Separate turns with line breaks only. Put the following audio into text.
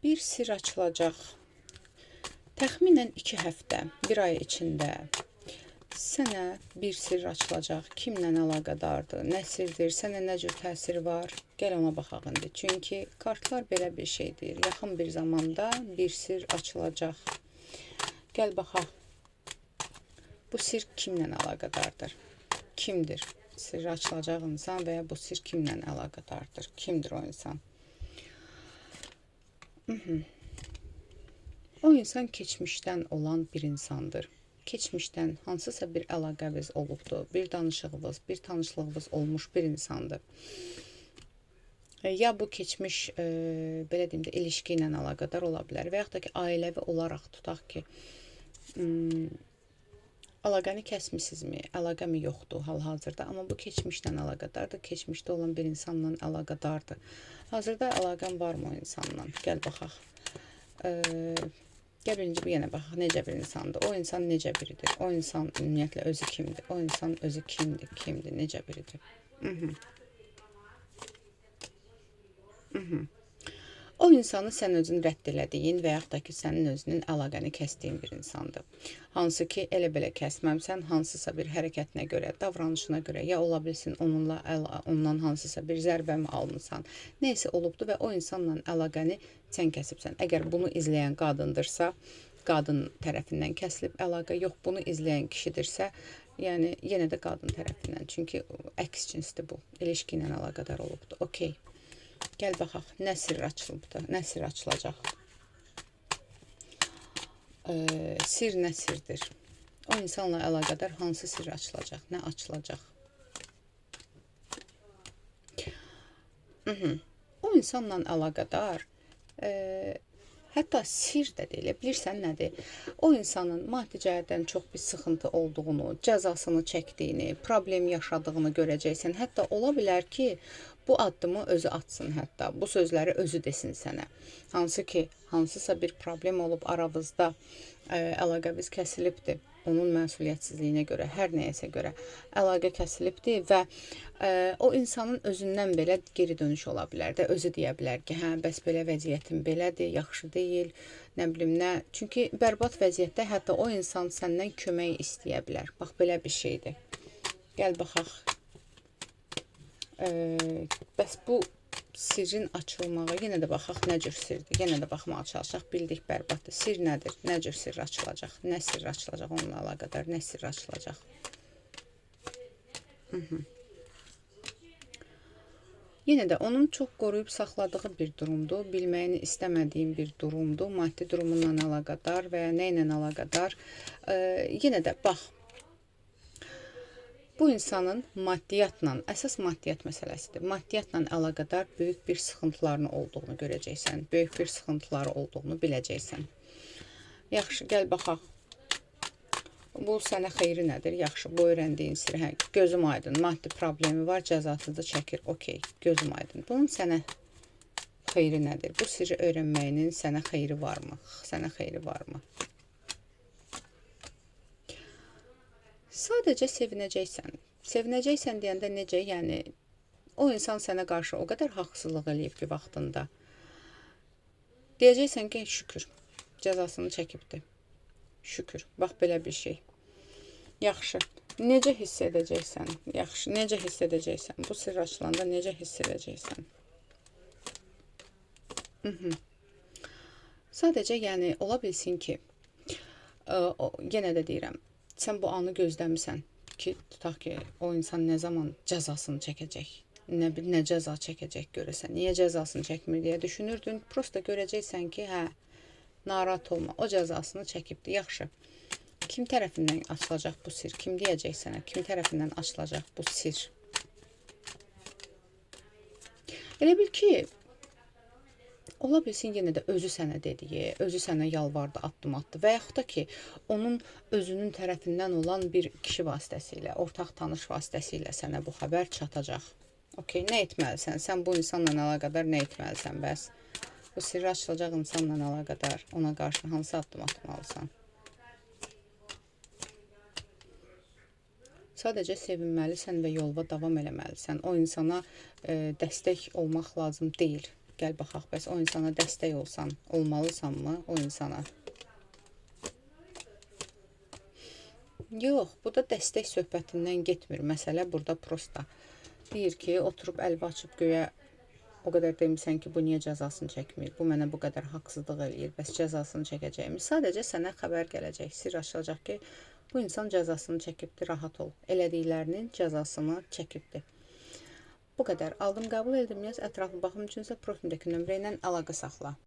Bir sir açılacaq. Təxminən 2 həftə, 1 ay içində sənə bir sir açılacaq. Kimlə əlaqədardır, nə sirdir, sənə nə cür təsiri var? Gəl ona baxaq indi. Çünki kartlar belə bir şeydir. Yaxın bir zamanda bir sir açılacaq. Gəl baxaq. Bu sir kimlə əlaqədardır? Kimdir? Sirri açılacaq insan və ya bu sir kimlə əlaqədardır? Kimdir o insan? O insan keçmişdən olan bir insandır. Keçmişdən hansısa bir əlaqəviz olubdur, bir danışığınız, bir tanışlığınız olmuş bir insandır. Ya bu keçmiş, belə deyim də, ilişki ilə əlaqədar ola bilər və yaxud da ki, ailəvi olaraq tutaq ki, əlaqəni kəsmisinizmi, əlaqəmi yoxdur hal-hazırda, amma bu keçmişlə əlaqədardır, keçmişdə olan bir insanla əlaqədardır. Hazırda əlaqəm varmı o insanla? Gəl baxaq. Gəl birinci bir yenə baxaq, necə bir insandır? O insan necə biridir? O insan ümumiyyətlə özü kimdir? O insan özü kimdir, necə biridir? O insanı sən özün rədd elədiyin və yaxud da ki, sənin özünün əlaqəni kəsdiyin bir insandır. Hansı ki, elə-belə kəsməmsən, hansısa bir hərəkətinə görə, davranışına görə, ya ola bilsin ondan hansısa bir zərbə mi almısan, neysə olubdur və o insanla əlaqəni sən kəsibsən. Əgər bunu izləyən qadındırsa, qadın tərəfindən kəsilib əlaqə, yox, bunu izləyən kişidirsə, yəni yenə də qadın tərəfindən. Çünki əks cinsdir bu, ilişki ilə əlaqədar olubdur. Okey. Gəl baxaq, nə sir açılıbdır, nə sir açılacaq? Sir nə sirdir? O insanla əlaqədar hansı sir açılacaq, nə açılacaq? O insanla əlaqədar, hətta sir də deyilə, bilirsən nədir? O insanın maddi cəhətdən çox bir sıxıntı olduğunu, cəzasını çəkdiyini, problem yaşadığını görəcəksən. Hətta ola bilər ki, bu addımı özü atsın hətta, bu sözləri özü desin sənə. Hansı ki, hansısa bir problem olub aramızda, əlaqəmiz kəsilibdir. Onun məsuliyyətsizliyinə görə, hər nəyəsə görə əlaqə kəsilibdir və o insanın özündən belə geri dönüş ola bilər də, özü deyə bilər ki, hə, bəs belə vəziyyətim belədir, yaxşı deyil, nə bilim nə. Çünki bərbad vəziyyətdə hətta o insan səndən kömək istəyə bilər. Bax, belə bir şeydir. Gəl baxaq. Bəs bu sirrin açılmağı, yenə də baxaq nə cür sirdir, yenə də baxmağa çalışaq, bildik bərbaddır. Sir nədir, nə cür sirr açılacaq, nə sirr açılacaq onunla əlaqədar, nə sirr açılacaq? Yenə də onun çox qoruyub saxladığı bir durumdur, bilməyini istəmədiyin bir durumdur, maddi durumunla əlaqədar və ya nə ilə əlaqədar. Yenə də bax, bu insanın maddiyyatla, əsas maddiyyat məsələsidir. Maddiyyatla əlaqədar böyük bir sıxıntılarının olduğunu görəcəksən, böyük bir sıxıntıları olduğunu biləcəksən. Yaxşı, gəl baxaq. Bu sənə xeyri nədir? Yaxşı, bu öyrəndiyin sir, hə, gözüm aydın, maddi problemi var, cəzasızı çəkir, okey, gözüm aydın. Bunun sənə xeyri nədir? Bu sirri öyrənməyinin sənə xeyri varmı? Sənə xeyri varmı? Sadəcə sevinəcəksən. Sevinəcəksən deyəndə necə? Yəni, o insan sənə qarşı o qədər haqsızlıq eləyib ki, vaxtında. Deyəcəksən ki, şükür, cəzasını çəkibdir. Şükür, bax belə bir şey. Yaxşı, necə hiss edəcəksən? Yaxşı, necə hiss edəcəksən? Bu sirr açılanda necə hiss edəcəksən? Sadəcə, yəni, ola bilsin ki, yenə də deyirəm, sən bu anı gözləmirsən ki, tutaq ki, o insan nə zaman cəzasını çəkəcək, nə cəza çəkəcək görəsən, niyə cəzasını çəkmir deyə düşünürdün, prosta görəcəksən ki, hə, narahat olma, o cəzasını çəkibdir, yaxşı. Kim tərəfindən açılacaq bu sir, kim deyəcək sənə, kim tərəfindən açılacaq bu sir? Elə bil ki, ola bilsin yenə də özü sənə dediyi, özü sənə yalvardı, addım atdı və yaxud da ki, onun özünün tərəfindən olan bir kişi vasitəsilə, ortaq tanış vasitəsilə sənə bu xəbər çatacaq. Okey, nə etməlisən? Sən bu insanla əlaqədar nə etməlisən bəs? Bu sirri açılacaq insanla əlaqədar, ona qarşı hansı addım atmalısan? Sadəcə sevinməlisən və yolva davam eləməlisən. O insana dəstək olmaq lazım deyil. gəl baxaq, bəs o insana dəstək olsan, olmalısanmı o insana? Yox, bu da dəstək söhbətindən getmir. Məsələ burada prosta. Deyir ki, oturub əlbi açıb göyə o qədər demisən ki, bu niyə cəzasını çəkmir? Bu mənə bu qədər haqsızlıq eləyir. Bəs cəzasını çəkəcəkmi? Sadəcə sənə xəbər gələcək, sirr açılacaq ki, bu insan cəzasını çəkibdir, rahat ol. Elədiklərinin cəzasını çəkibdir. Bu qədər. Aldım, qəbul edildim, yaz ətraflı baxım üçünsə profildəki nömrə ilə əlaqə saxla.